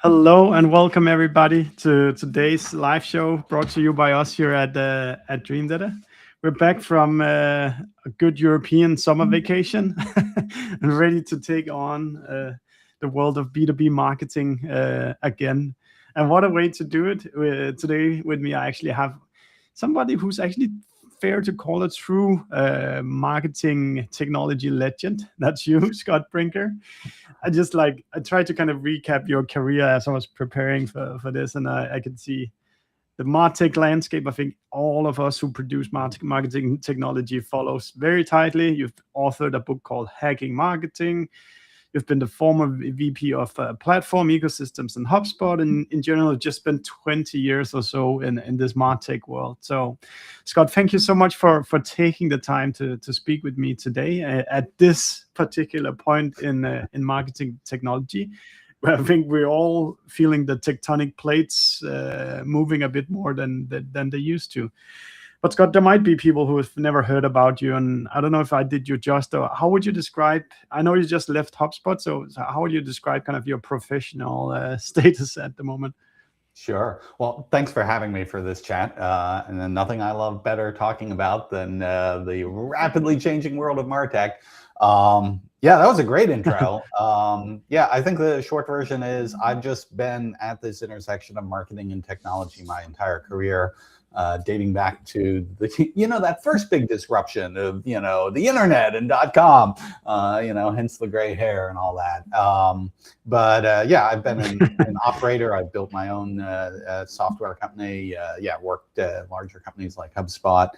Hello and welcome everybody to today's live show brought to you by us here at Dream Data. We're back from a good European summer vacation and ready to take on the world of B2B marketing again. And what a way to do it. Today with me, I actually have somebody who's actually fair to call a true marketing technology legend. That's you, Scott Brinker. I tried to kind of recap your career as I was preparing for this, and I could see the Martech Landscape. I think all of us who produce marketing technology follows very tightly. You've authored a book called Hacking Marketing. You've been the former VP of platform ecosystems in HubSpot, and in general, just spent 20 years or so in this MarTech world. So, Scott, thank you so much for taking the time to speak with me today at this particular point in marketing technology, where I think we're all feeling the tectonic plates moving a bit more than they used to. But Scott, there might be people who have never heard about you, and I don't know if I did you justice. Or how would you describe? I know you just left HubSpot, so how would you describe kind of your professional status at the moment? Sure. Well, thanks for having me for this chat. And then nothing I love better talking about than the rapidly changing world of MarTech. Yeah, that was a great intro. Yeah, I think the short version is I've just been at this intersection of marketing and technology my entire career. Dating back to that first big disruption of the internet and .com, hence the gray hair and all that. But yeah, I've been an operator. I've built my own software company. Yeah, worked at larger companies like HubSpot.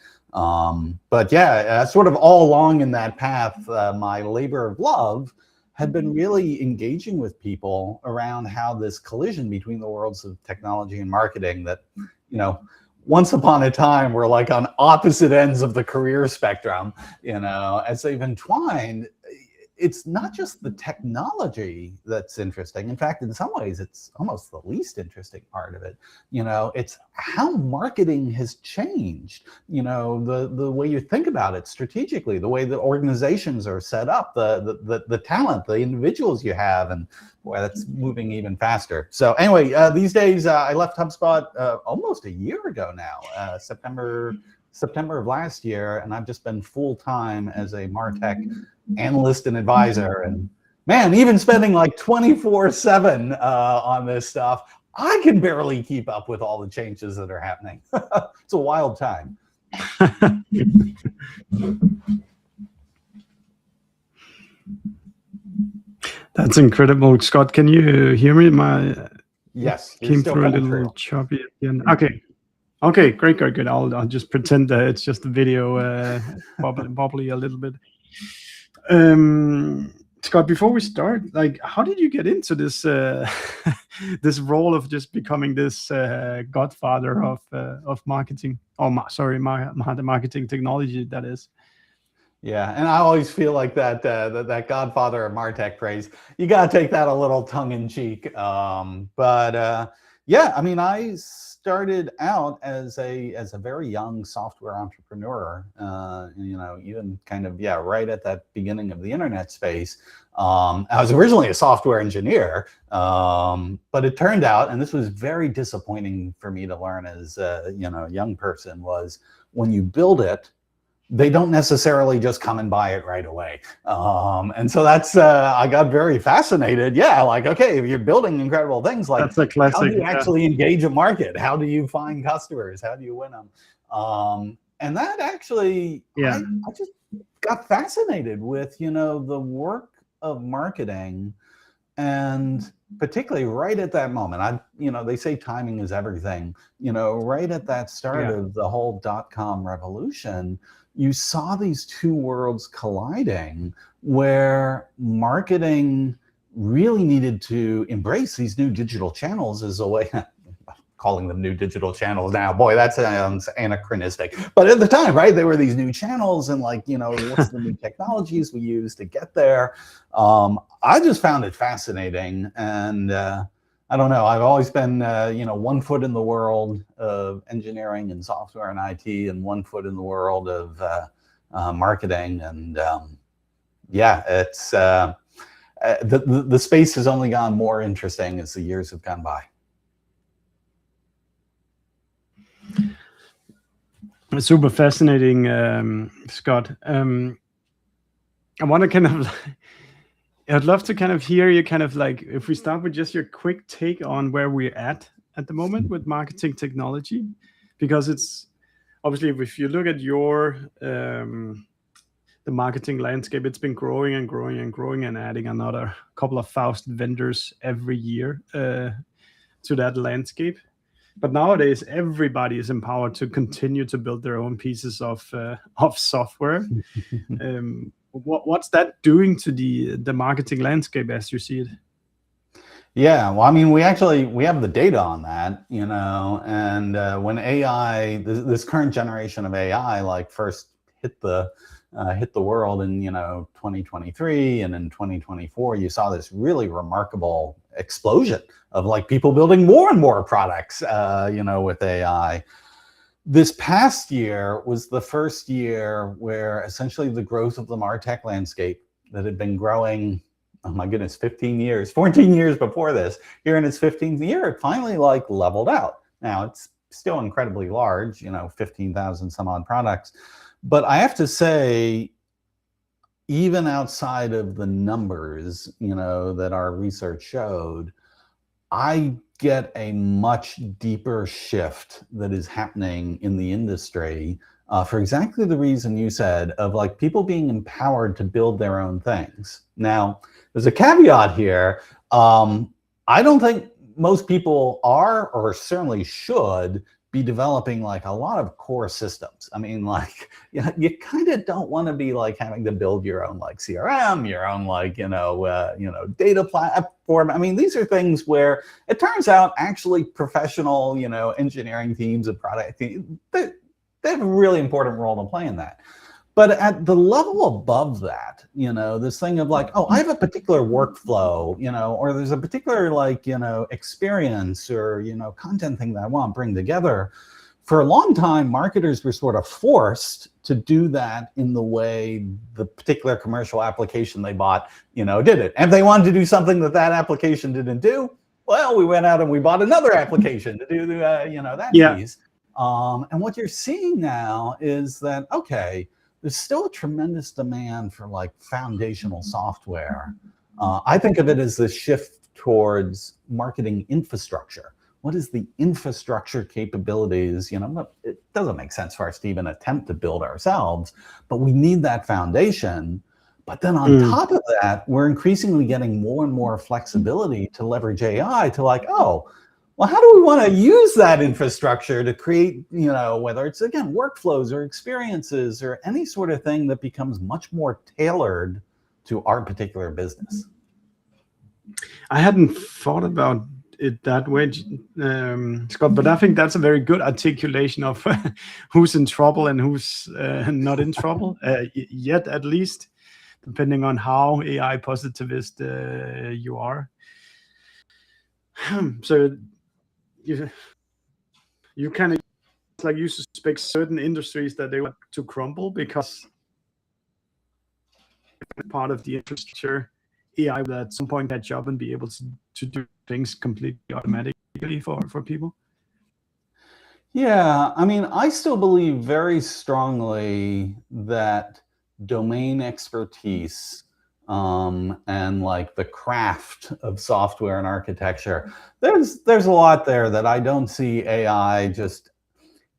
But yeah, sort of all along in that path, my labor of love had been really engaging with people around how this collision between the worlds of technology and marketing that, once upon a time, we're like on opposite ends of the career spectrum, as they've entwined. It's not just the technology that's interesting. In fact, in some ways, it's almost the least interesting part of it. It's how marketing has changed, the way you think about it strategically, the way the organizations are set up, the talent, the individuals you have, and boy, that's moving even faster. So anyway, these days, I left HubSpot almost a year ago now, September of last year, and I've just been full-time as a MarTech analyst and advisor. And man, even spending like 24/7 on this stuff, I can barely keep up with all the changes that are happening. It's a wild time. That's incredible, Scott. Can you hear me? Yes, came through a little choppy at the end. Okay, great. I'll just pretend that it's just the video wobbly a little bit. Scott, before we start, how did you get into this this role of just becoming this godfather of marketing? Marketing technology, that is. Yeah, and I always feel like that godfather of MarTech phrase, you got to take that a little tongue in cheek. But yeah, I mean, I started out as a very young software entrepreneur, even kind of, right at that beginning of the internet space. I was originally a software engineer, but it turned out, and this was very disappointing for me to learn as a young person, was when you build it, they don't necessarily just come and buy it right away. And so that's, I got very fascinated. Yeah, like, okay, if you're building incredible things, like, that's a classic, how do you actually engage a market? How do you find customers? How do you win them? And that actually, I just got fascinated with, the work of marketing. And particularly right at that moment, they say timing is everything, right at that start of the whole .com revolution, you saw these two worlds colliding where marketing really needed to embrace these new digital channels as a way, calling them new digital channels now, boy, that sounds anachronistic. But at the time, right, there were these new channels and what's the new technologies we use to get there. I just found it fascinating. And I don't know, I've always been, one foot in the world of engineering and software and IT and one foot in the world of marketing. And yeah, it's, the space has only gone more interesting as the years have gone by. It's super fascinating, Scott. I want to kind of, I'd love to kind of hear you kind of like, if we start with just your quick take on where we're at the moment with marketing technology, because it's obviously, if you look at your, the marketing landscape, it's been growing and growing and growing and adding another couple of thousand vendors every year to that landscape. But nowadays, everybody is empowered to continue to build their own pieces of software. What's that doing to the marketing landscape as you see it? Yeah, well, I mean, we have the data on that, you know, and when AI, this current generation of AI, like first hit the world in 2023, and in 2024, you saw this really remarkable explosion of like people building more and more products, with AI. This past year was the first year where essentially the growth of the Martech landscape that had been growing, oh my goodness, 15 years, 14 years before this, here in its 15th year, it finally like leveled out. Now it's still incredibly large, 15,000 some odd products. But I have to say, even outside of the numbers, that our research showed, I get a much deeper shift that is happening in the industry for exactly the reason you said, of like people being empowered to build their own things. Now, there's a caveat here. I don't think most people are, or certainly should, be developing like a lot of core systems. I mean, like, you kind of don't want to be like having to build your own like CRM, your own like, data platform. I mean, these are things where it turns out actually professional, engineering teams and product teams, they have a really important role to play in that. But at the level above that, this thing of like, oh, I have a particular workflow, or there's a particular like, experience or, content thing that I want to bring together. For a long time, marketers were sort of forced to do that in the way the particular commercial application they bought, did it. And if they wanted to do something that application didn't do, well, we went out and we bought another application to do that piece. And what you're seeing now is that, okay, there's still a tremendous demand for like foundational software. I think of it as the shift towards marketing infrastructure. What is the infrastructure capabilities? It doesn't make sense for us to even attempt to build ourselves, but we need that foundation. But then on top of that, we're increasingly getting more and more flexibility to leverage AI to like, oh, well, how do we want to use that infrastructure to create, whether it's, again, workflows or experiences or any sort of thing that becomes much more tailored to our particular business? I hadn't thought about it that way, Scott, but I think that's a very good articulation of who's in trouble and who's not in trouble, yet at least, depending on how AI positivist you are. So you kind of like you suspect certain industries that they want to crumble because part of the infrastructure AI will at some point catch up and be able to do things completely automatically for people. Yeah, I mean, I still believe very strongly that domain expertise and like the craft of software and architecture, there's a lot there that I don't see AI just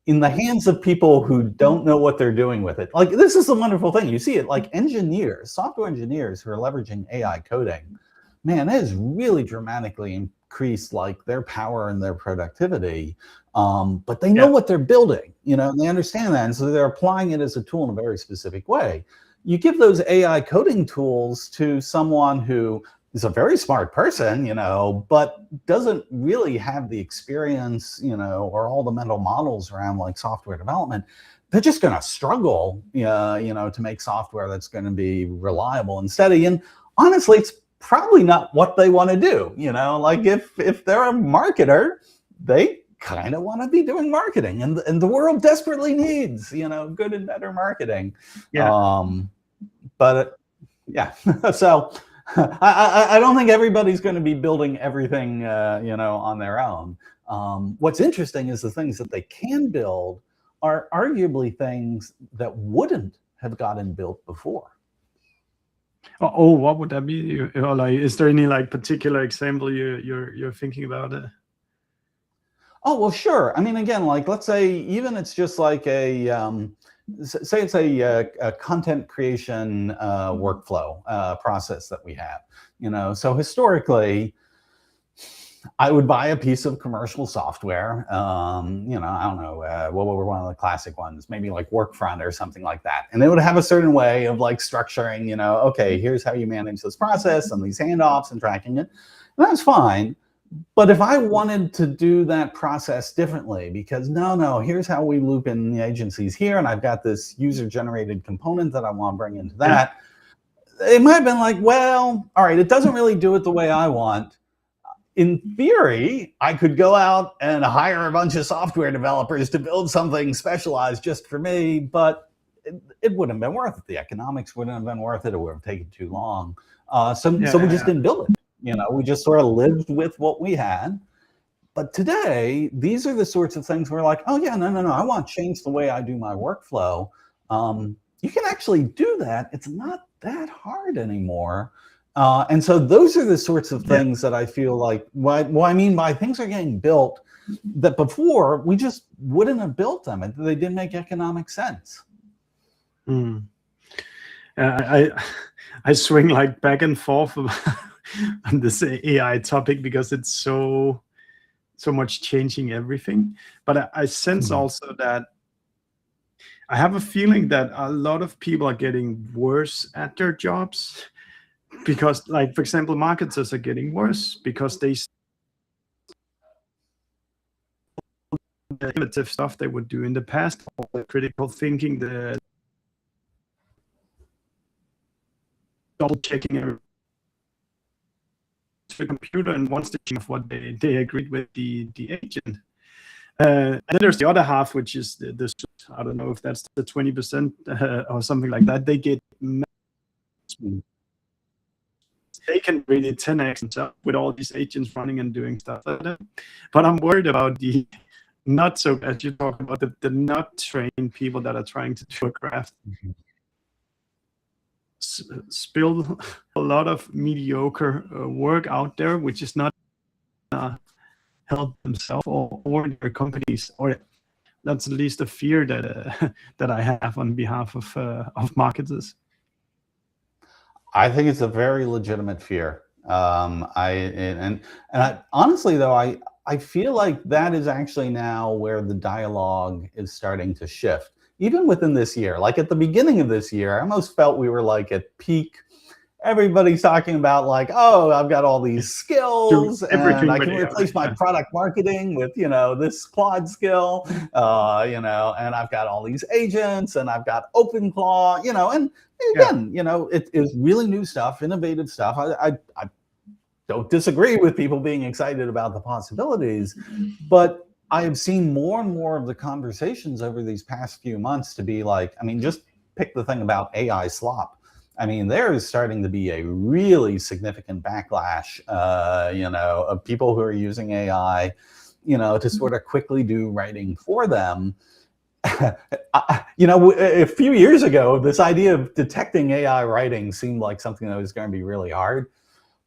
in the hands of people who don't know what they're doing with it. Like, this is the wonderful thing. You see it like engineers, software engineers who are leveraging AI coding, man, that has really dramatically increased like their power and their productivity. But they know what they're building, and they understand that. And so they're applying it as a tool in a very specific way. You give those AI coding tools to someone who is a very smart person, but doesn't really have the experience, or all the mental models around like software development. They're just going to struggle, to make software that's going to be reliable and steady. And honestly, it's probably not what they want to do. Like if they're a marketer, they kind of want to be doing marketing, and the world desperately needs, good and better marketing. So I don't think everybody's going to be building everything, on their own. What's interesting is the things that they can build are arguably things that wouldn't have gotten built before. Oh, what would that be? Or like, is there any like particular example you're thinking about it? Oh, well, sure. I mean, again, like, let's say even it's just like say it's a content creation workflow process that we have. So historically, I would buy a piece of commercial software. I don't know, what were one of the classic ones? Maybe like Workfront or something like that. And they would have a certain way of like structuring, okay, here's how you manage this process and these handoffs and tracking it. And that's fine. But if I wanted to do that process differently, because no, here's how we loop in the agencies here, and I've got this user-generated component that I want to bring into that, it might have been like, well, all right, it doesn't really do it the way I want. In theory, I could go out and hire a bunch of software developers to build something specialized just for me, but it wouldn't have been worth it. The economics wouldn't have been worth it. It would have taken too long. So we just didn't build it. We just sort of lived with what we had. But today, these are the sorts of things where like, oh yeah, no, I want to change the way I do my workflow. You can actually do that. It's not that hard anymore. And so those are the sorts of things that I feel like, what I mean by things are getting built that before we just wouldn't have built them. They didn't make economic sense. I swing like back and forth on this AI topic because it's so much changing everything. But I sense also that I have a feeling that a lot of people are getting worse at their jobs. Because, like, for example, marketers are getting worse because they the innovative stuff they would do in the past, the critical thinking, the double checking the computer and one stitching of what they agreed with the agent. And then there's the other half, which is the I don't know if that's the 20% or something like that. They get they can really 10x themselves with all these agents running and doing stuff like that. But I'm worried about the not so, as you talk about, the not trained people that are trying to do a craft. Spill a lot of mediocre work out there, which is not help themselves or their companies, or that's at least a fear that that I have on behalf of marketers. I think it's a very legitimate fear. I honestly though, I feel like that is actually now where the dialogue is starting to shift. Even within this year, like at the beginning of this year, I almost felt we were like at peak. Everybody's talking about like, oh, I've got all these skills and I can replace my product marketing with, this Claude skill, and I've got all these agents and I've got OpenClaw, and again, it is really new stuff, innovative stuff. I don't disagree with people being excited about the possibilities, but I have seen more and more of the conversations over these past few months to be like, I mean, just pick the thing about AI slop. I mean, there is starting to be a really significant backlash, of people who are using AI, to sort of quickly do writing for them. A few years ago, this idea of detecting AI writing seemed like something that was going to be really hard.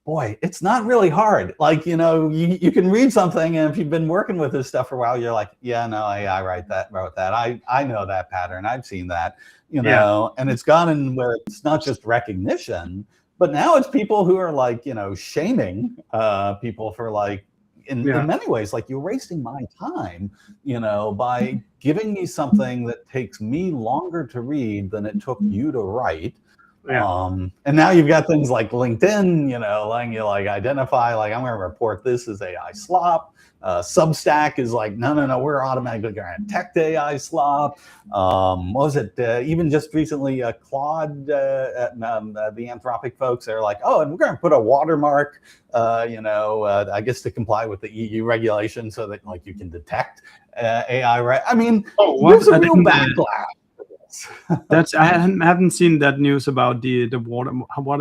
Boy, it's not really hard. Like, you can read something, and if you've been working with this stuff for a while, you're like, yeah, no, AI wrote that. I know that pattern. I've seen that, and it's gotten where it's not just recognition, but now it's people who are like, shaming people for like, in many ways, like, you're wasting my time, by giving me something that takes me longer to read than it took you to write. And now you've got things like LinkedIn, letting you like identify, like, I'm going to report this as AI slop. Substack is like, no, we're automatically going to detect AI slop. What was it? Even just recently, Claude, the Anthropic folks, they're like, oh, and we're going to put a watermark, I guess to comply with the EU regulation so that like you can detect AI. Right? I mean, there's a real backlash. That's I haven't seen that news about the water.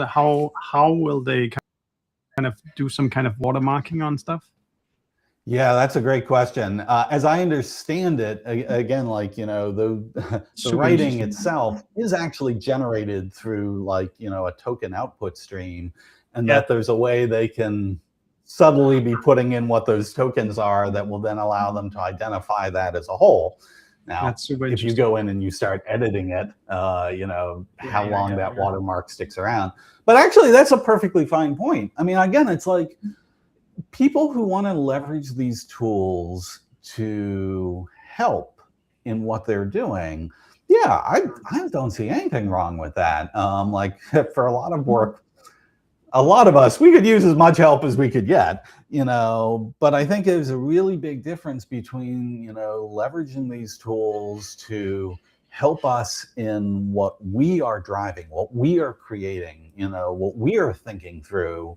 How will they kind of do some kind of watermarking on stuff? Yeah, that's a great question. As I understand it, again, like, the writing itself is actually generated through like, a token output stream, and that there's a way they can subtly be putting in what those tokens are that will then allow them to identify that as a whole. Now, if you go in and you start editing it, how long that watermark sticks around. But actually, that's a perfectly fine point. I mean, again, it's like, people who want to leverage these tools to help in what they're doing, yeah, I don't see anything wrong with that. Like, for a lot of work, a lot of us, we could use as much help as we could get, but I think there's a really big difference between, leveraging these tools to help us in what we are driving, what we are creating, what we are thinking through,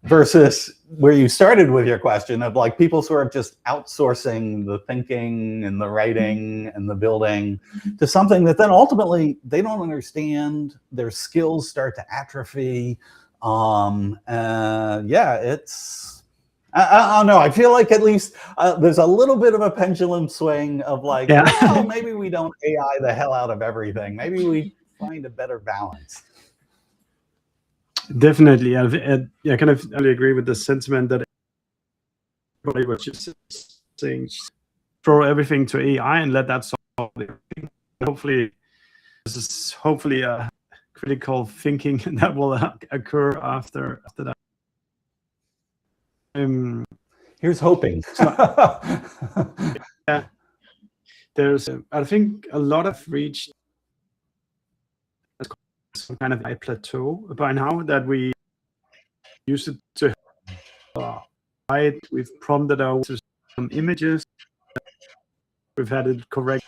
versus where you started with your question of like people sort of just outsourcing the thinking and the writing and the building to something that then ultimately they don't understand. Their skills start to atrophy. Yeah, it's, I don't know. I feel like at least there's a little bit of a pendulum swing of like, well, maybe we don't AI the hell out of everything. Maybe we find a better balance. Definitely, I kind of agree with the sentiment that everybody was just saying, throw everything to AI and let that solve everything. Hopefully, this is a critical thinking that will occur after that. Here's hoping. Yeah, there's I think a lot of reached some kind of plateau by now that we use it to write. We've prompted out some images. We've had it correct.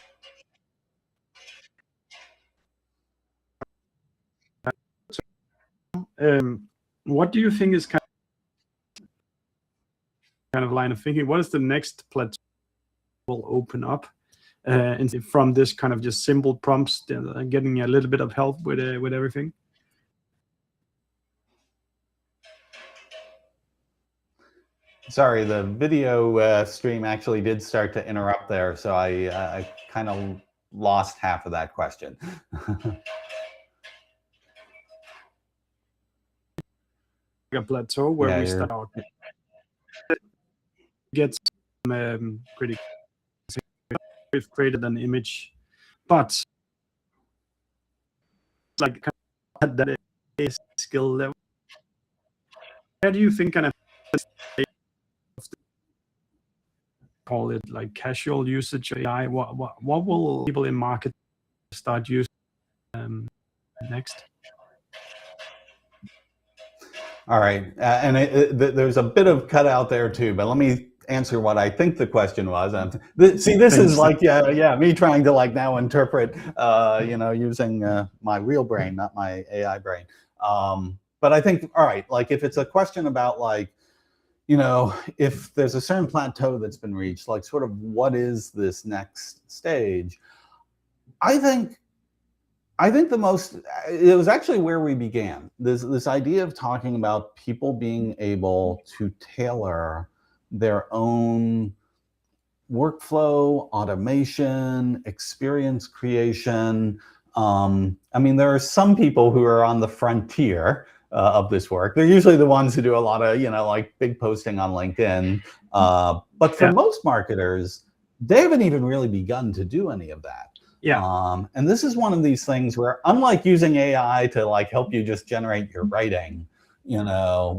What do you think is kind of line of thinking? What is the next plateau will open up? And from this kind of just simple prompts, getting a little bit of help with everything. Sorry, the video stream actually did start to interrupt there, so I kind of lost half of that question. A plateau where we start out. Get some pretty. We've created an image, but like that is skill level. Where do you think kind of call it like casual usage AI? What will people in market start using next? All right, and there's a bit of cut out there too, but let me answer what I think the question was. See, this is like, me trying to like now interpret, using my real brain, not my AI brain. But I think, all right, like if it's a question about like, if there's a certain plateau that's been reached, like sort of what is this next stage? I think it was actually where we began. This idea of talking about people being able to tailor their own workflow, automation, experience creation. I mean, there are some people who are on the frontier of this work. They're usually the ones who do a lot of, like big posting on LinkedIn. But for most marketers, they haven't even really begun to do any of that. Yeah. And this is one of these things where, unlike using AI to like help you just generate your writing,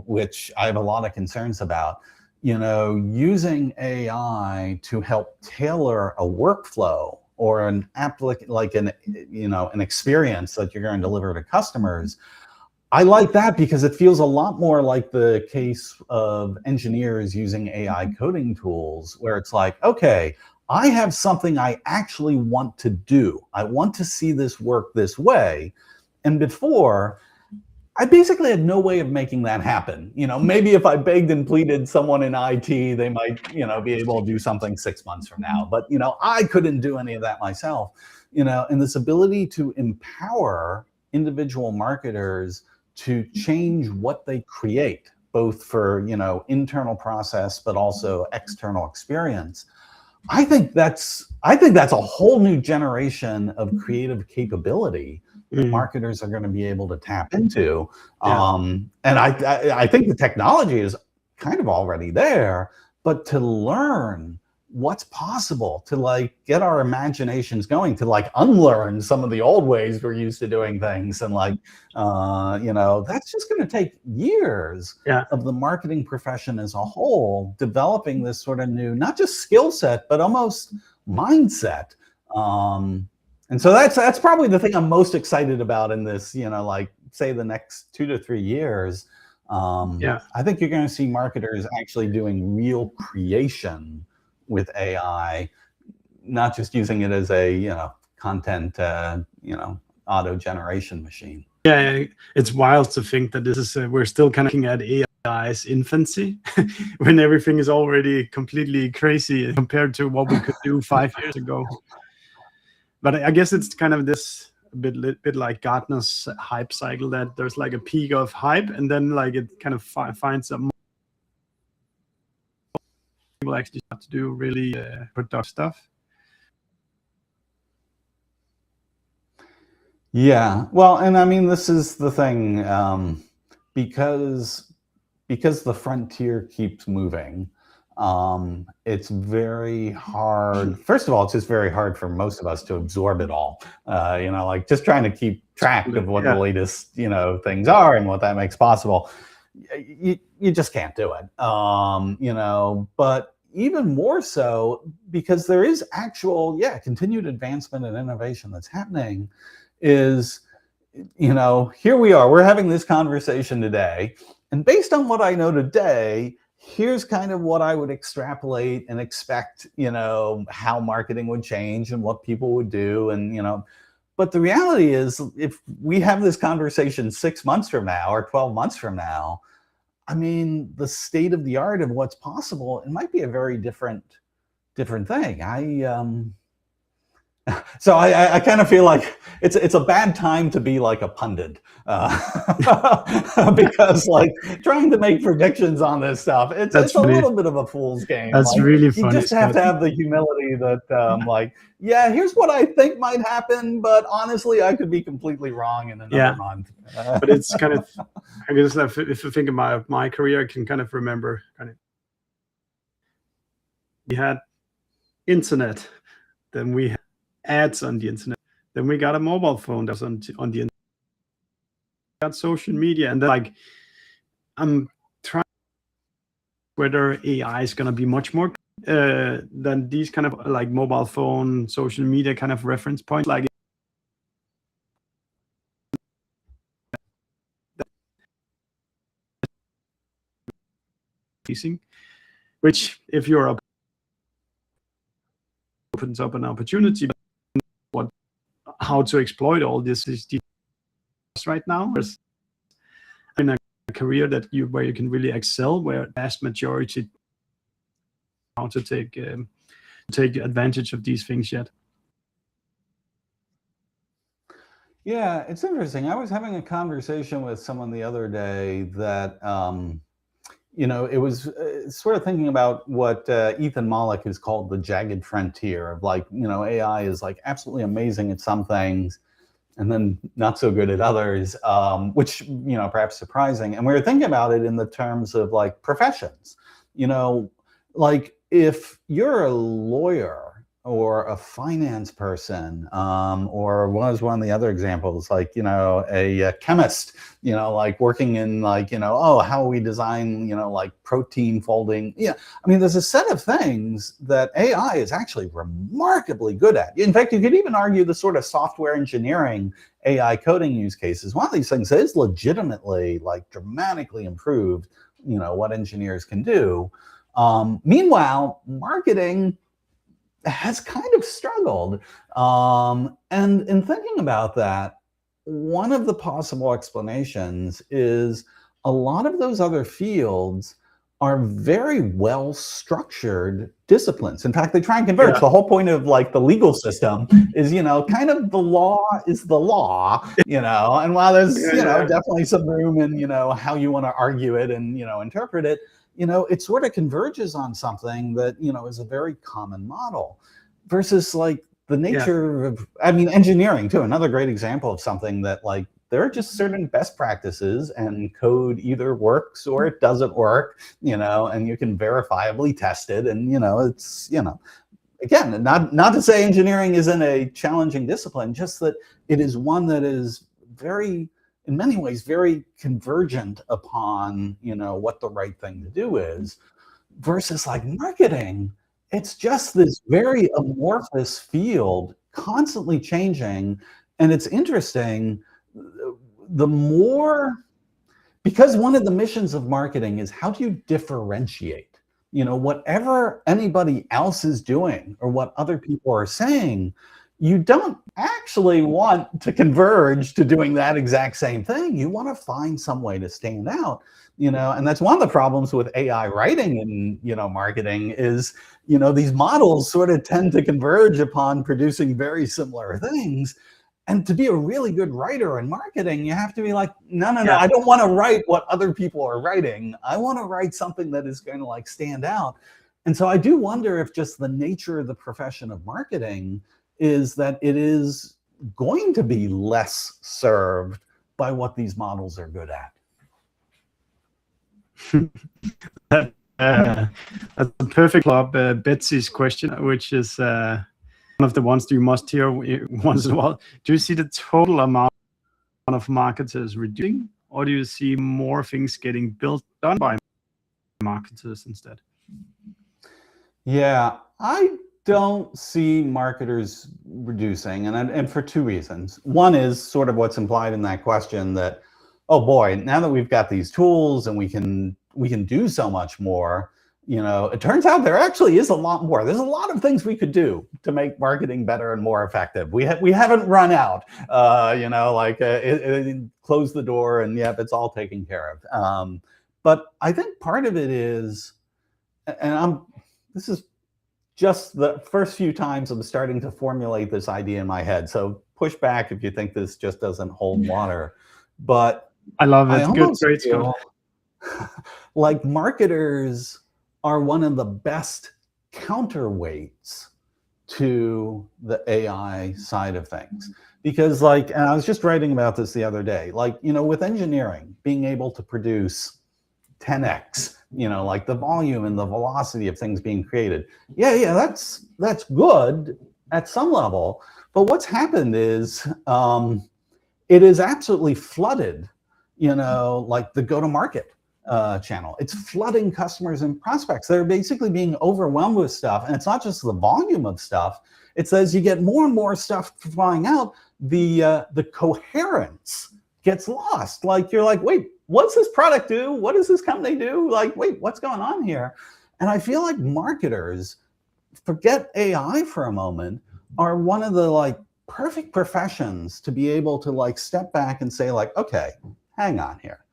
which I have a lot of concerns about, using AI to help tailor a workflow or an an experience that you're going to deliver to customers. I like that because it feels a lot more like the case of engineers using AI coding tools, where it's like, okay, I have something I actually want to do. I want to see this work this way. And before, I basically had no way of making that happen. Maybe if I begged and pleaded someone in IT, they might, be able to do something 6 months from now. But, I couldn't do any of that myself, and this ability to empower individual marketers to change what they create, both for, internal process, but also external experience. I think that's a whole new generation of creative capability that marketers are going to be able to tap into. And I think the technology is kind of already there, but to learn what's possible, to get our imaginations going, to unlearn some of the old ways we're used to doing things, and that's just going to take years of the marketing profession as a whole developing this sort of new, not just skill set, but almost mindset. And so that's probably the thing I'm most excited about in this, say the next 2 to 3 years. I think you're going to see marketers actually doing real creation with AI, not just using it as a, content, auto generation machine. Yeah, it's wild to think that this is, we're still kind of looking at AI's infancy when everything is already completely crazy compared to what we could do 5 years ago. But I guess it's kind of this bit like Gartner's hype cycle, that there's a peak of hype, and then it kind of finds some people actually have to do really productive stuff. Yeah, well, and I mean, this is the thing, because the frontier keeps moving. It's very hard. First of all, it's just very hard for most of us to absorb it all. Just trying to keep track of what the latest, things are and what that makes possible. You just can't do it. But even more so because there is actual, continued advancement and innovation that's happening. Is, here we are, we're having this conversation today, and based on what I know today, here's kind of what I would extrapolate and expect, how marketing would change and what people would do. And, but the reality is, if we have this conversation 6 months from now or 12 months from now, I mean, the state of the art of what's possible, it might be a very different thing. So I kind of feel like it's a bad time to be like a pundit, because trying to make predictions on this stuff, it's a little bit of a fool's game. That's really funny. You just have to have the humility that here's what I think might happen, but honestly, I could be completely wrong in another month. But it's kind of, I guess if you think about my career, I can kind of remember we had internet, then we had ads on the internet, then we got a mobile phone that was on the internet, we got social media, and then I'm trying whether AI is going to be much more than these kind of mobile phone, social media kind of reference points, which if you're up, opens up an opportunity. How to exploit all this is right now. In a career where you can really excel, where vast majority how to take advantage of these things yet. Yeah, it's interesting. I was having a conversation with someone the other day that it was sort of thinking about what Ethan Mollick has called the jagged frontier of AI is absolutely amazing at some things and then not so good at others, which, perhaps surprising. And we were thinking about it in the terms of professions, if you're a lawyer or a finance person, or was one of the other examples, a chemist, working in how we design, protein folding. Yeah, I mean, there's a set of things that AI is actually remarkably good at. In fact, you could even argue the sort of software engineering AI coding use cases. One of these things is legitimately dramatically improved, what engineers can do. Meanwhile, marketing has kind of struggled. And in thinking about that, one of the possible explanations is a lot of those other fields are very well structured disciplines. In fact, they try and converge. Yeah. The whole point of like the legal system is, kind of the law is the law, and while there's, definitely some room in, how you want to argue it and, interpret it, it sort of converges on something that, is a very common model versus like the nature of, engineering too. Another great example of something that like, there are just certain best practices and code either works or it doesn't work, and you can verifiably test it. And, it's, again, not to say engineering isn't a challenging discipline, just that it is one that is very, in many ways, very convergent upon, what the right thing to do is, versus like marketing. It's just this very amorphous field, constantly changing. And it's interesting, the more, because one of the missions of marketing is how do you differentiate, whatever anybody else is doing or what other people are saying, you don't actually want to converge to doing that exact same thing. You want to find some way to stand out, and that's one of the problems with AI writing and, marketing is, these models sort of tend to converge upon producing very similar things. And to be a really good writer in marketing, you have to be like, no, I don't want to write what other people are writing. I want to write something that is going to like stand out. And so I do wonder if just the nature of the profession of marketing is that it is going to be less served by what these models are good at. That's a perfect club, Betsy's question, which is one of the ones you must hear once in a while. Do you see the total amount of marketers reducing, or do you see more things getting done by marketers instead? Yeah, I don't see marketers reducing, and for two reasons. One is sort of what's implied in that question, that, oh boy, now that we've got these tools and we can do so much more, it turns out there actually is a lot more. There's a lot of things we could do to make marketing better and more effective. We haven't run out, close the door and yep, it's all taken care of. But I think part of it is, and this is just the first few times I'm starting to formulate this idea in my head. So push back if you think this just doesn't hold water. But I love it. Good, great, Scott. Like marketers are one of the best counterweights to the AI side of things. Because and I was just writing about this the other day, with engineering, being able to produce 10x, the volume and the velocity of things being created. Yeah, that's good at some level. But what's happened is it is absolutely flooded, the go-to-market channel. It's flooding customers and prospects. They're basically being overwhelmed with stuff. And it's not just the volume of stuff. It's as you get more and more stuff flying out, the coherence gets lost. You're like, wait, what's this product do? What does this company do? Wait, what's going on here? And I feel like marketers, forget AI for a moment, are one of the perfect professions to be able to step back and say okay, hang on here.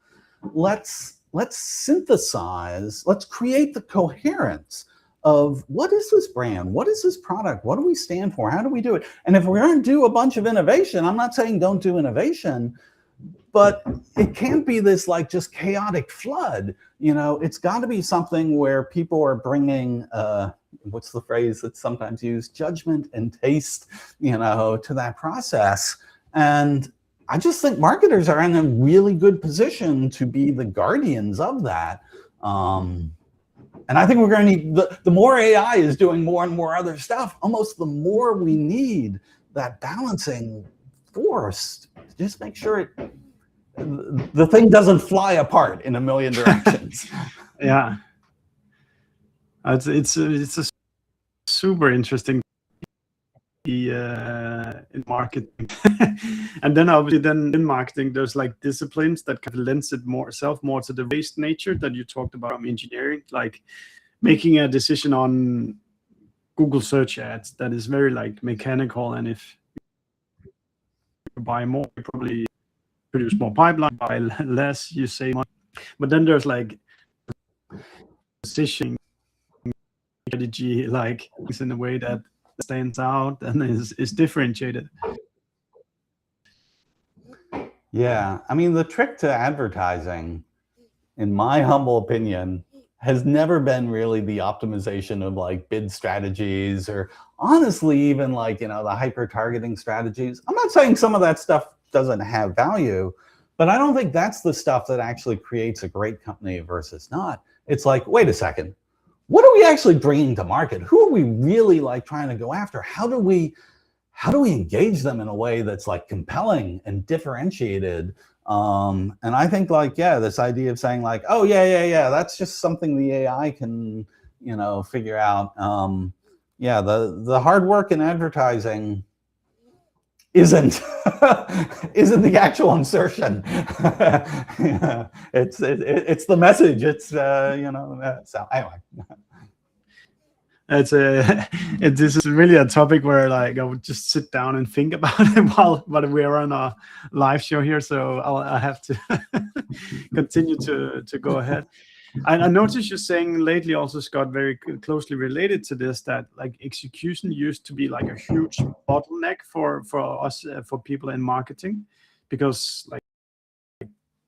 Let's synthesize, let's create the coherence of what is this brand? What is this product? What do we stand for? How do we do it? And if we're going to do a bunch of innovation, I'm not saying don't do innovation, but it can't be this just chaotic flood. It's got to be something where people are bringing, what's the phrase that's sometimes used? Judgment and taste, to that process. And I just think marketers are in a really good position to be the guardians of that. And I think we're going to need, the more AI is doing more and more other stuff, almost the more we need that balancing force to just make sure the thing doesn't fly apart in a million directions. Yeah. It's a super interesting in marketing. And then obviously in marketing there's disciplines that kind of lends it more to the waste nature that you talked about from engineering, making a decision on Google search ads that is very mechanical, and if buy more, you probably produce more pipeline, buy less, you save money. But then there's like positioning strategy, like in a way that stands out and is differentiated. Yeah, I mean, the trick to advertising, in my humble opinion, has never been really the optimization of like bid strategies, or honestly, even like, the hyper targeting strategies. I'm not saying some of that stuff doesn't have value, but I don't think that's the stuff that actually creates a great company versus not. It's like, wait a second, what are we actually bringing to market? Who are we really like trying to go after? How do we engage them in a way that's like compelling and differentiated? And I think like, this idea of saying like, oh yeah, that's just something the AI can, figure out. The hard work in advertising isn't the actual insertion. It's the message. It's so anyway. This is really a topic where like I would just sit down and think about it while we're on a live show here. So I have to continue to go ahead. And I noticed you saying lately also, Scott, very closely related to this, that like execution used to be like a huge bottleneck for us, for people in marketing, because like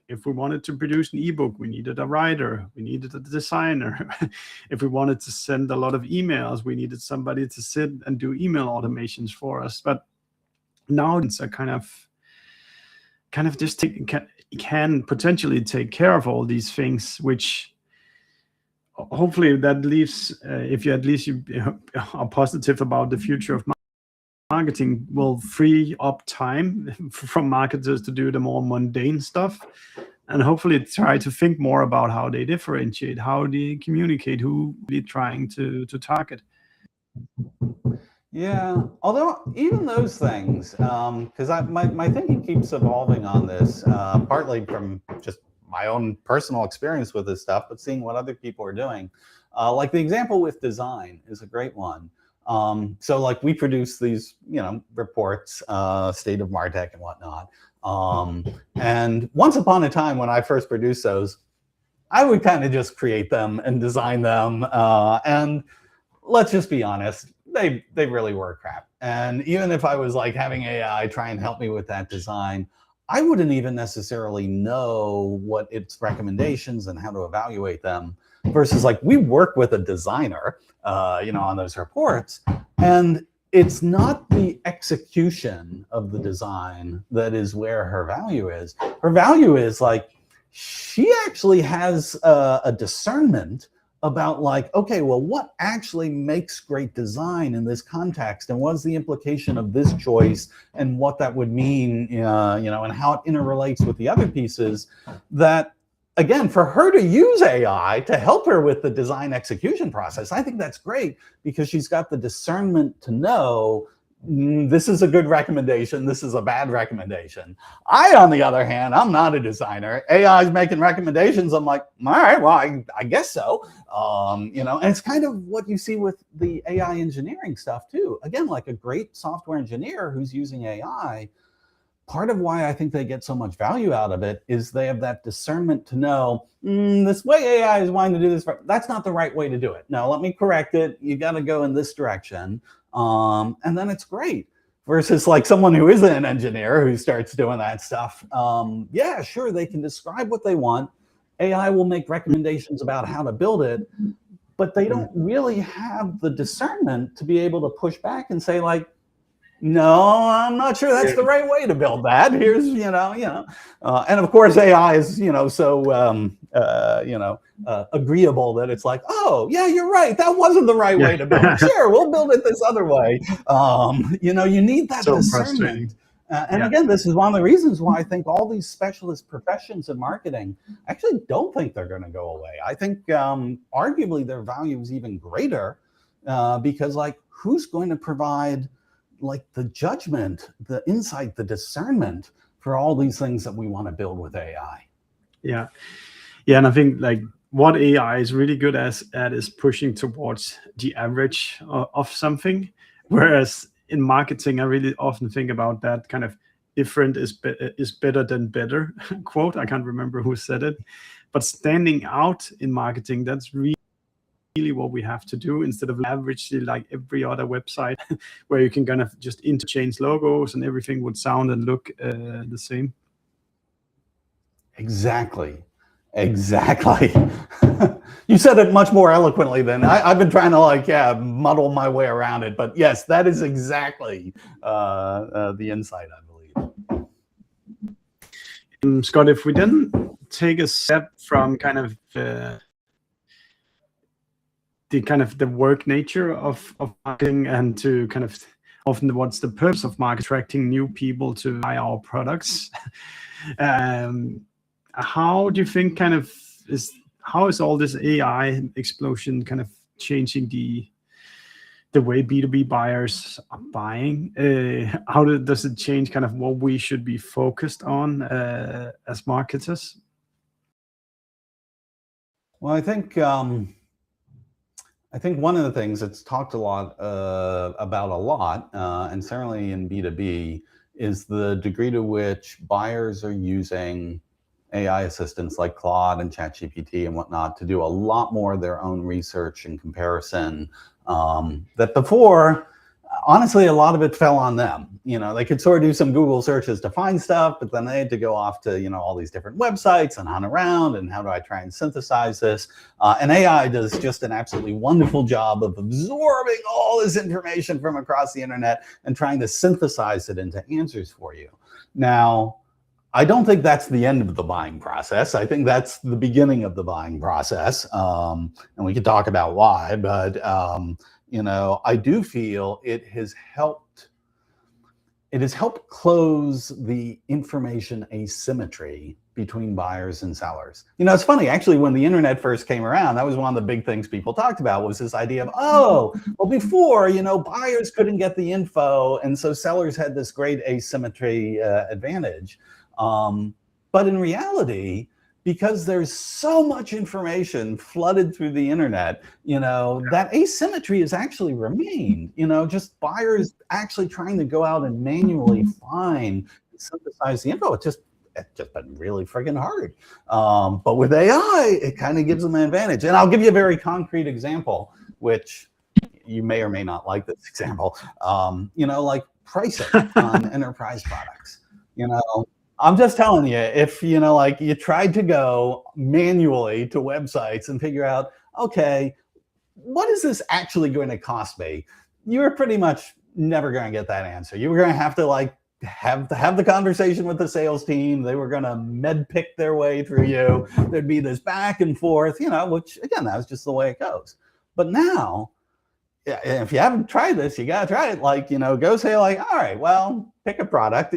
if we wanted to produce an ebook, we needed a writer, we needed a designer. If we wanted to send a lot of emails, we needed somebody to sit and do email automations for us. But now it's a kind of just can potentially take care of all these things, which hopefully that leaves, if you at least you are positive about the future of marketing, will free up time from marketers to do the more mundane stuff, and hopefully try to think more about how they differentiate, how they communicate, who they're trying to target. Yeah, although even those things, because my thinking keeps evolving on this, partly from just my own personal experience with this stuff, but seeing what other people are doing. Like the example with design is a great one. So like we produce these, reports, state of Martech and whatnot. And once upon a time when I first produced those, I would kind of just create them and design them. And let's just be honest, they really were crap. And even if I was like having AI try and help me with that design, I wouldn't even necessarily know what its recommendations and how to evaluate them, versus like we work with a designer, on those reports, and it's not the execution of the design that is where her value is. Her value is like, she actually has a discernment about like, okay, well, what actually makes great design in this context, and what's the implication of this choice, and what that would mean, and how it interrelates with the other pieces. That, again, for her to use AI to help her with the design execution process, I think that's great, because she's got the discernment to know, this is a good recommendation, this is a bad recommendation. I, on the other hand, I'm not a designer. AI is making recommendations. I'm like, all right, well, I guess so. And it's kind of what you see with the AI engineering stuff too. Again, like a great software engineer who's using AI, part of why I think they get so much value out of it is they have that discernment to know, this way AI is wanting to do this, that's not the right way to do it. No, let me correct it. You got to go in this direction. And then it's great. Versus like someone who isn't an engineer who starts doing that stuff. Yeah, sure, they can describe what they want. AI will make recommendations about how to build it, but they don't really have the discernment to be able to push back and say like, no, I'm not sure that's the right way to build that. Here's, and of course AI is, so, agreeable that it's like, oh yeah, you're right. That wasn't the right way to build it. Sure, we'll build it this other way. You need that discernment. And again, this is one of the reasons why I think all these specialist professions in marketing, I actually don't think they're going to go away. I think arguably their value is even greater, because like, who's going to provide like the judgment, the insight, the discernment for all these things that we want to build with AI? Yeah, and I think like what AI is really good at is pushing towards the average of something, whereas in marketing, I really often think about that kind of different is better than better quote. I can't remember who said it, but standing out in marketing, that's really what we have to do, instead of averagely like every other website where you can kind of just interchange logos and everything would sound and look the same. Exactly. You said it much more eloquently than I've been trying to muddle my way around it. But yes, that is exactly the insight, I believe. Scott, if we then take a step from kind of the work nature of marketing, and to kind of often what's the purpose of marketing, attracting new people to buy our products. How do you think how is all this AI explosion kind of changing the way B2B buyers are buying? How does it change kind of what we should be focused on as marketers? Well, I think one of the things that's talked about a lot, and certainly in B2B, is the degree to which buyers are using AI assistants like Claude and ChatGPT and whatnot to do a lot more of their own research and comparison. That before, honestly, a lot of it fell on them. They could sort of do some Google searches to find stuff, but then they had to go off to, all these different websites and hunt around, and how do I try and synthesize this? And AI does just an absolutely wonderful job of absorbing all this information from across the internet and trying to synthesize it into answers for you. Now, I don't think that's the end of the buying process. I think that's the beginning of the buying process. And we can talk about why, but I do feel it has helped close the information asymmetry between buyers and sellers. It's funny, actually, when the internet first came around, that was one of the big things people talked about, was this idea of, before, buyers couldn't get the info, and so sellers had this great asymmetry advantage. But in reality, because there's so much information flooded through the internet, that asymmetry has actually remained, just buyers actually trying to go out and manually find, synthesize the info. It's just been really friggin' hard. But with AI, it kind of gives them an advantage. And I'll give you a very concrete example, which you may or may not like this example, like pricing on enterprise products. I'm just telling you, if you tried to go manually to websites and figure out, okay, what is this actually going to cost me? You're pretty much never going to get that answer. You were going to have to have the conversation with the sales team. They were going to med pick their way through you. There'd be this back and forth, which again, that was just the way it goes. But now, if you haven't tried this, you got to try it. Go say all right, well, pick a product,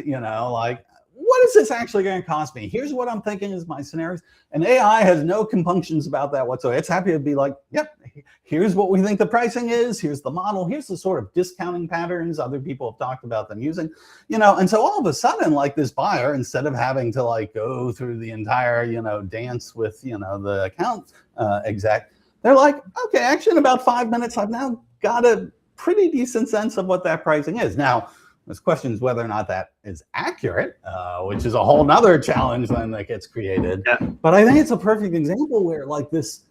what is this actually going to cost me? Here's what I'm thinking is my scenarios. And AI has no compunctions about that whatsoever. It's happy to be like, yep, here's what we think the pricing is. Here's the model. Here's the sort of discounting patterns other people have talked about them using, and so all of a sudden, this buyer, instead of having to go through the entire, dance with, the account exec, they're like, okay, actually in about 5 minutes, I've now got a pretty decent sense of what that pricing is. Now, this question is whether or not that is accurate, which is a whole nother challenge then that gets created. Yeah. But I think it's a perfect example where this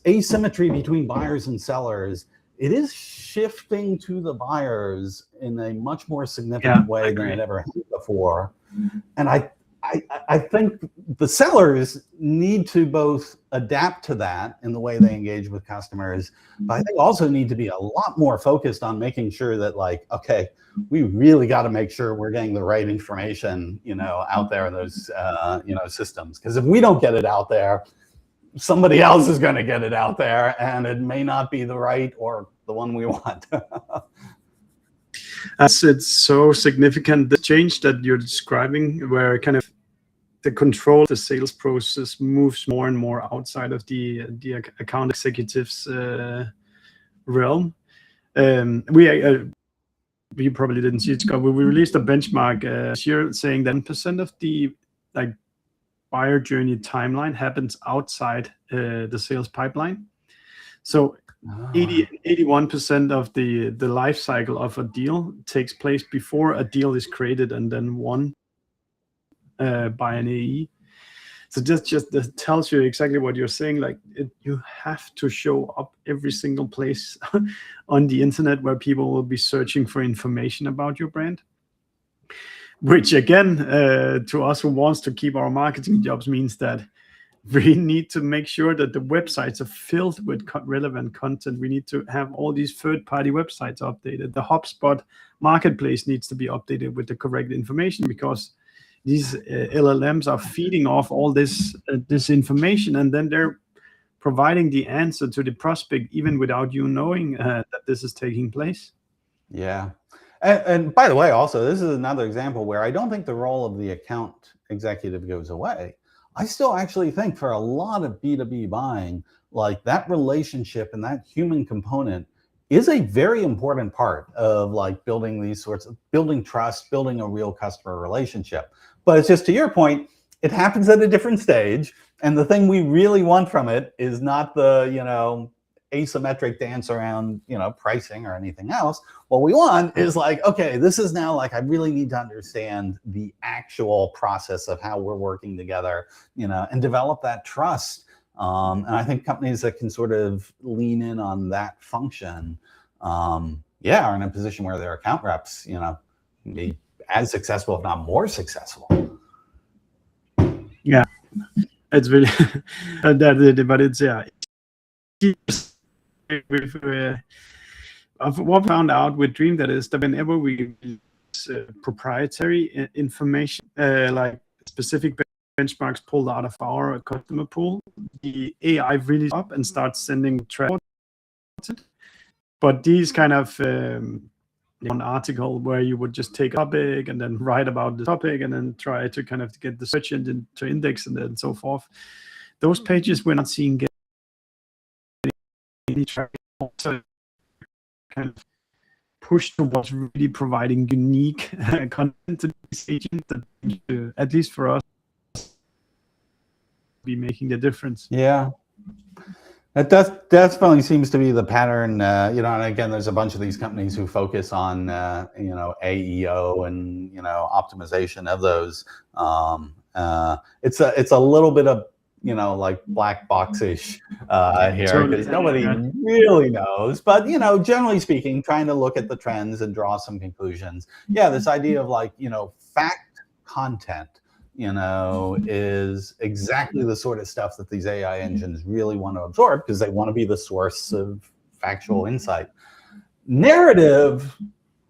asymmetry between buyers and sellers, it is shifting to the buyers in a much more significant way than it ever had before. And I think the sellers need to both adapt to that in the way they engage with customers, but I think also need to be a lot more focused on making sure that okay, we really got to make sure we're getting the right information, out there in those, systems. Because if we don't get it out there, somebody else is going to get it out there, and it may not be the right or the one we want. As it's so significant, the change that you're describing, where kind of the control of the sales process moves more and more outside of the account executives realm. You probably didn't see it, Scott. We released a benchmark this year saying that 10% of the buyer journey timeline happens outside the sales pipeline. So 81% of the life cycle of a deal takes place before a deal is created and then won. by an AE. So just that tells you exactly what you're saying. Like you have to show up every single place on the internet where people will be searching for information about your brand. Which again, to us who wants to keep our marketing jobs, means that we need to make sure that the websites are filled with relevant content. We need to have all these third-party websites updated. The HubSpot marketplace needs to be updated with the correct information, because these LLMs are feeding off all this information, and then they're providing the answer to the prospect even without you knowing that this is taking place. Yeah. And by the way, also, this is another example where I don't think the role of the account executive goes away. I still actually think for a lot of B2B buying, like that relationship and that human component is a very important part of like building these sorts of, building trust, building a real customer relationship. But it's just, to your point, it happens at a different stage. And the thing we really want from it is not the, you know, asymmetric dance around, you know, pricing or anything else. What we want is like, okay, this is now like, I really need to understand the actual process of how we're working together, you know, and develop that trust. And I think companies that can sort of lean in on that function, yeah, are in a position where their account reps, you know, can be as successful, if not more successful. Yeah, it's really, but it's, yeah. What we found out with Dream that is that whenever we use proprietary information, like specific benchmarks pulled out of our customer pool, the AI really up and starts sending traffic. But these kind of one article where you would just take a topic and then write about the topic and then try to kind of get the search engine to index and then so forth, those pages we're not seeing get any traffic. So kind of push towards really providing unique content to these agents that, at least for us, be making the difference. Yeah, that definitely seems to be the pattern. You know, and again, there's a bunch of these companies who focus on you know, AEO and, you know, optimization of those. It's a little bit of, you know, like black box-ish here, because nobody really knows. But, you know, generally speaking, trying to look at the trends and draw some conclusions. Yeah, this idea of like, you know, fact content, you know, is exactly the sort of stuff that these AI engines really want to absorb, because they want to be the source of factual insight. Narrative,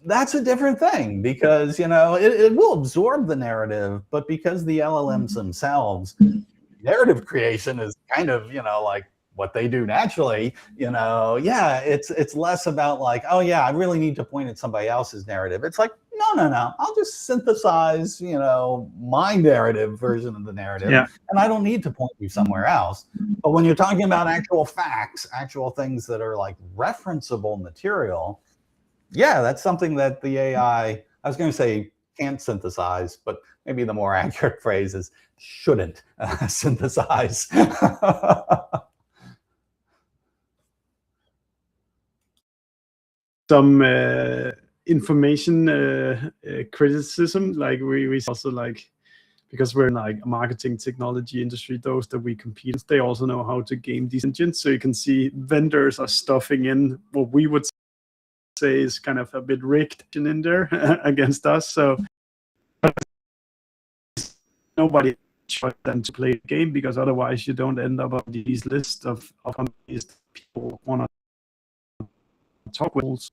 that's a different thing, because, you know, it will absorb the narrative, but because the LLMs themselves, narrative creation is kind of, you know, like what they do naturally, you know, yeah, it's less about like, oh yeah, I really need to point at somebody else's narrative. It's like, no, I'll just synthesize, you know, my narrative version of the narrative, yeah, and I don't need to point you somewhere else. But when you're talking about actual facts, actual things that are like referenceable material, yeah, that's something that the AI, I was going to say can't synthesize, but maybe the more accurate phrase is shouldn't synthesize. Some information criticism, like we also like, because we're in like a marketing technology industry, those that we compete with, they also know how to game these engines. So you can see vendors are stuffing in what we would say is kind of a bit rigged in there against us. So nobody tries them to play the game, because otherwise you don't end up on these lists of companies that people want to talk with.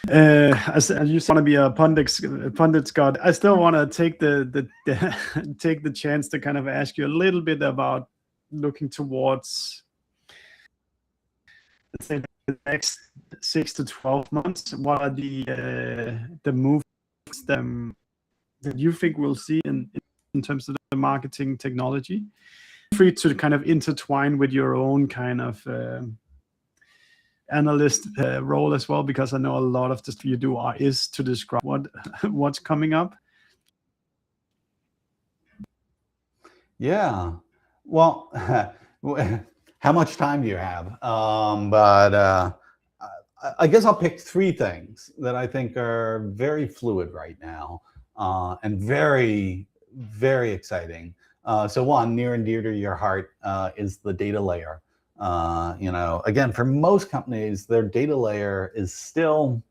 As you want to be a pundit, Scott, I still want to take take the chance to kind of ask you a little bit about looking towards, let's say, the next 6 to 12 months. What are the moves that you think we'll see in terms of the marketing technology? Free to kind of intertwine with your own kind of analyst role as well, because I know a lot of the stuff you do is to describe what's coming up. Yeah, well, how much time do you have? But I guess I'll pick three things that I think are very fluid right now, and very, very exciting. So one, near and dear to your heart, is the data layer. Again, for most companies, their data layer is still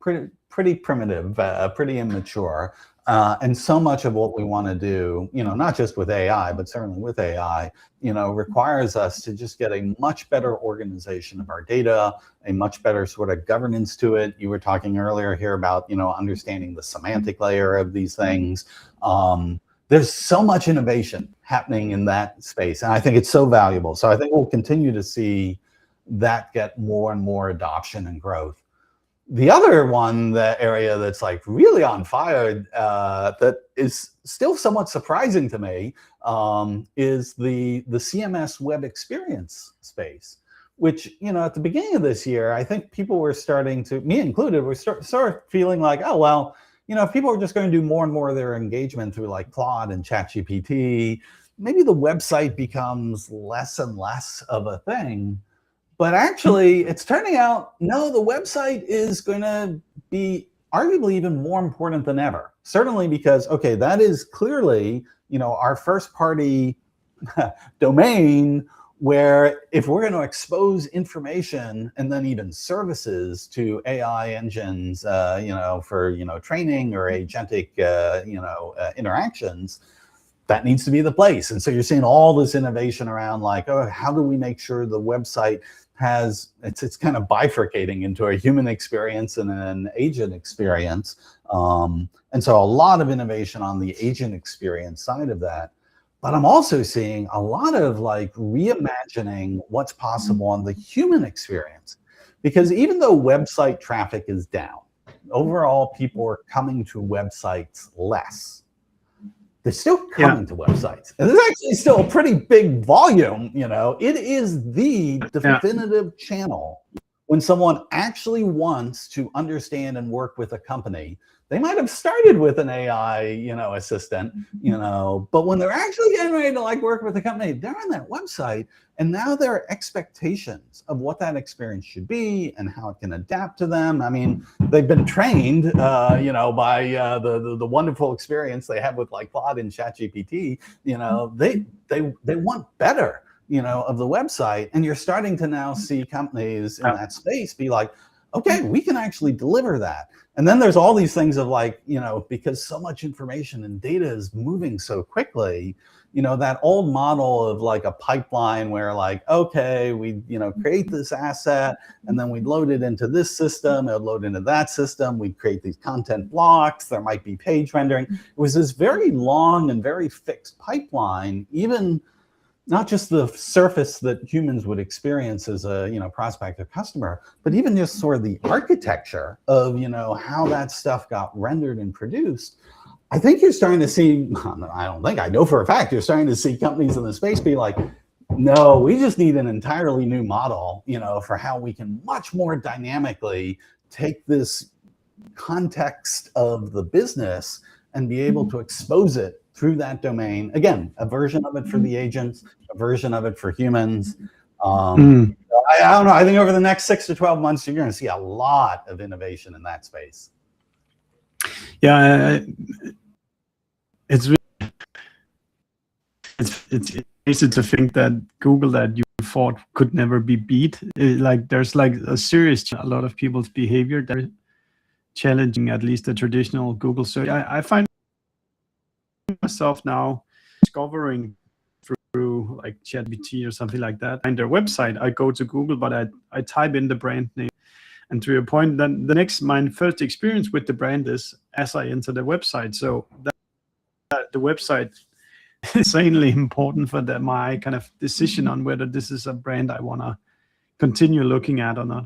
pretty primitive, pretty immature. And so much of what we want to do, not just with AI, but certainly with AI, requires us to just get a much better organization of our data, a much better sort of governance to it. You were talking earlier here about, understanding the semantic layer of these things. There's so much innovation happening in that space, and I think it's so valuable. So I think we'll continue to see that get more and more adoption and growth. The other one, the area that's like really on fire, that is still somewhat surprising to me, is the CMS web experience space, which, at the beginning of this year, I think people were starting to, me included, were sort of feeling like, oh, well, if people are just going to do more and more of their engagement through like Claude and ChatGPT, maybe the website becomes less and less of a thing. But actually, it's turning out, no, the website is going to be arguably even more important than ever. Certainly because, okay, that is clearly, our first party domain, where if we're going to expose information and then even services to AI engines, for, training or agentic, interactions, that needs to be the place. And so you're seeing all this innovation around like, oh, how do we make sure the website has, it's kind of bifurcating into a human experience and an agent experience. And so a lot of innovation on the agent experience side of that. But I'm also seeing a lot of like reimagining what's possible on the human experience. Because even though website traffic is down, overall people are coming to websites less. They're still coming to websites. And there's actually still a pretty big volume, It is the definitive channel when someone actually wants to understand and work with a company. They might have started with an AI, assistant, but when they're actually getting ready to like work with a company, they're on that website, and now there are expectations of what that experience should be and how it can adapt to them. I mean, they've been trained, by the wonderful experience they have with like Claude and ChatGPT. They want better, of the website, and you're starting to now see companies in that space be like, okay, we can actually deliver that. And then there's all these things of like, because so much information and data is moving so quickly, that old model of like a pipeline where like, okay, we, create this asset and then we'd load it into this system, it would load into that system, we'd create these content blocks, there might be page rendering. It was this very long and very fixed pipeline, even not just the surface that humans would experience as a prospect or customer, but even just sort of the architecture of how that stuff got rendered and produced. I think you're starting to see, I know for a fact, you're starting to see companies in the space be like, no, we just need an entirely new model, for how we can much more dynamically take this context of the business and be able to expose it through that domain. Again, a version of it for the agents, a version of it for humans. I don't know. I think over the next 6 to 12 months, you're going to see a lot of innovation in that space. Yeah, it's easy to think that Google, that you thought could never be beat. There's like a serious, a lot of people's behavior that are challenging at least the traditional Google search. I find myself now discovering through like ChatGPT or something like that, and their website, I go to Google, but I type in the brand name, and to your point, then my first experience with the brand is as I enter the website. So that the website is insanely important for my kind of decision on whether this is a brand I want to continue looking at or not.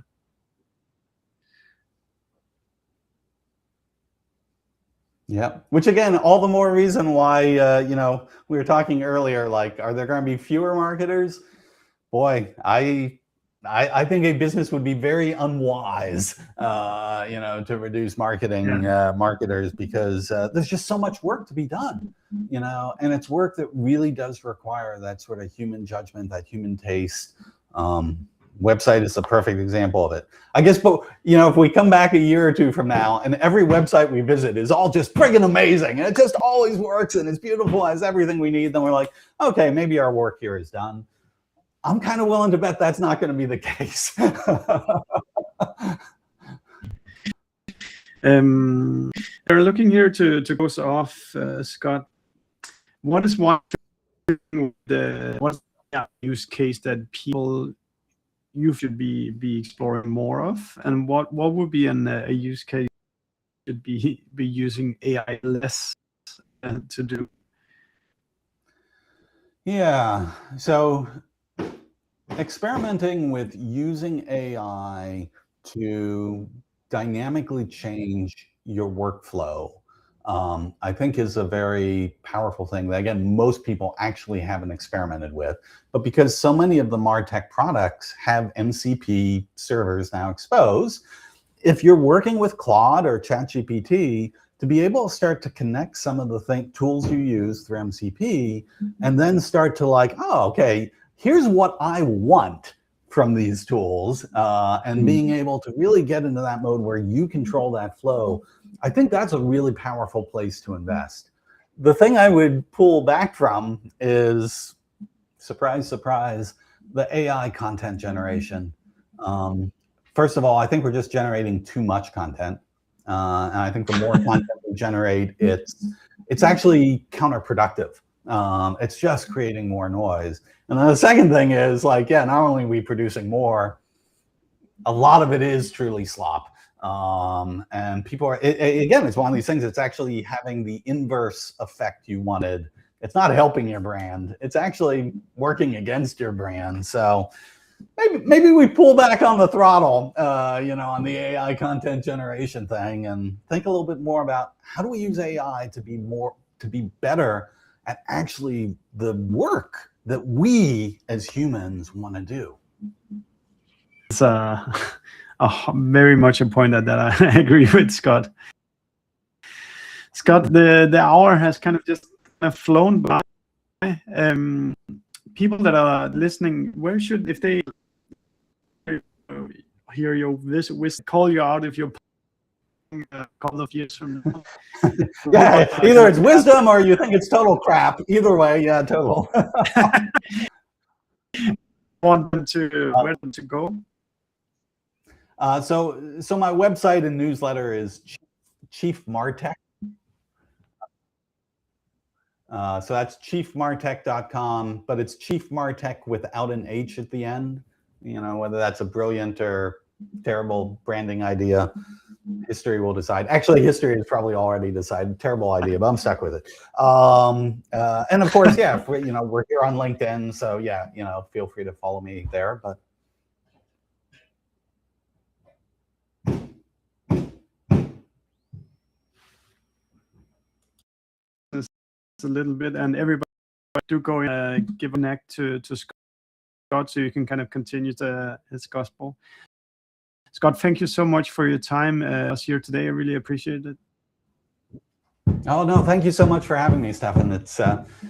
Yeah, which again, all the more reason why, we were talking earlier, like, are there going to be fewer marketers? Boy, I think a business would be very unwise, to reduce marketers, because there's just so much work to be done, and it's work that really does require that sort of human judgment, that human taste. Website is a perfect example of it. I guess, but if we come back a year or two from now and every website we visit is all just friggin' amazing and it just always works and it's beautiful, has everything we need, then we're like, okay, maybe our work here is done. I'm kind of willing to bet that's not going to be the case. We're looking here to close off, Scott. What is one what's the use case that you should be exploring more of, and what would be a use case you should be using AI less to do? Yeah, so experimenting with using AI to dynamically change your workflow, I think is a very powerful thing that, again, most people actually haven't experimented with. But because so many of the MarTech products have MCP servers now exposed, if you're working with Claude or ChatGPT, to be able to start to connect some of the tools you use through MCP, and then start to like, oh, okay, here's what I want from these tools, and being able to really get into that mode where you control that flow, I think that's a really powerful place to invest. The thing I would pull back from is, surprise, surprise, the AI content generation. First of all, I think we're just generating too much content. And I think the more content we generate, it's actually counterproductive. It's just creating more noise. And then the second thing is, like, yeah, not only are we producing more, a lot of it is truly slop. And people are, again, it's one of these things that's actually having the inverse effect you wanted. It's not helping your brand. It's actually working against your brand. So maybe we pull back on the throttle, on the AI content generation thing, and think a little bit more about how do we use AI to be better at actually the work that we as humans want to do. It's very much a point that I agree with, Scott. Scott, the hour has kind of just flown by. People that are listening, if they hear your call you out if you're a couple of years from now? Yeah, either it's wisdom or you think it's total crap. Either way, yeah, total. Want them to where them to go? So my website and newsletter is Chief Martech. So that's chiefmartech.com, but it's Chief Martech without an H at the end. Whether that's a brilliant or terrible branding idea, history will decide. Actually, history has probably already decided. Terrible idea, but I'm stuck with it. And of course, yeah, we're here on LinkedIn, so yeah, feel free to follow me there. But a little bit, and everybody do go give a neck to Scott, so you can kind of continue his gospel. Scott, thank you so much for your time us here today. I really appreciate it. Oh no, thank you so much for having me, Stefan. It's